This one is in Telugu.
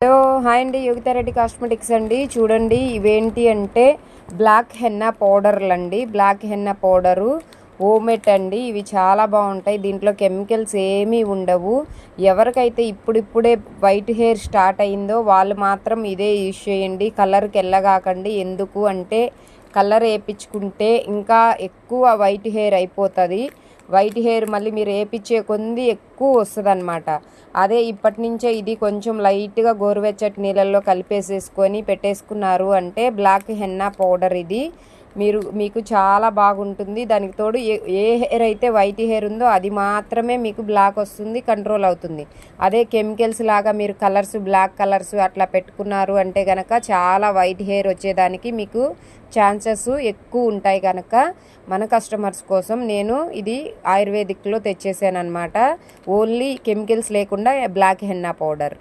హలో హాయ్ అండి, యోగితా రెడ్డి కాస్మెటిక్స్ అండి. చూడండి, ఇవేంటి అంటే బ్లాక్ హెన్నా పౌడర్లు అండి. బ్లాక్ హెన్నా పౌడరు ఓమెట్ అండి. ఇవి చాలా బాగుంటాయి. దీంట్లో కెమికల్స్ ఏమీ ఉండవు. ఎవరికైతే ఇప్పుడిప్పుడే వైట్ హెయిర్ స్టార్ట్ అయిందో వాళ్ళు మాత్రం ఇదే యూజ్ చేయండి. కలర్కి వెళ్ళగాకండి. ఎందుకు అంటే కలర్ వేయించుకుంటే ఇంకా ఎక్కువ వైట్ హెయిర్ అయిపోతుంది. వైట్ హెయిర్ మళ్ళీ మీరు వేయించే కొంది ఎక్కువ వస్తుంది అనమాట. అదే ఇప్పటి నుంచే ఇది కొంచెం లైట్గా గోరువెచ్చటి నీళ్ళల్లో కలిపేసేసుకొని పెట్టేసుకున్నారు అంటే బ్లాక్ హెన్నా పౌడర్ ఇది మీకు చాలా బాగుంటుంది. దానికి తోడు ఏ హెయిర్ అయితే వైట్ హెయిర్ ఉందో అది మాత్రమే మీకు బ్లాక్ వస్తుంది, కంట్రోల్ అవుతుంది. అదే కెమికల్స్ లాగా మీరు కలర్స్ బ్లాక్ కలర్స్ అట్లా పెట్టుకున్నారు అంటే కనుక చాలా వైట్ హెయిర్ వచ్చేదానికి మీకు ఛాన్సెస్ ఎక్కువ ఉంటాయి. కనుక మన కస్టమర్స్ కోసం నేను ఇది ఆయుర్వేదిక్లో తెచ్చేసాను అనమాట. ఓన్లీ కెమికల్స్ లేకుండా బ్లాక్ హెన్నా పౌడర్.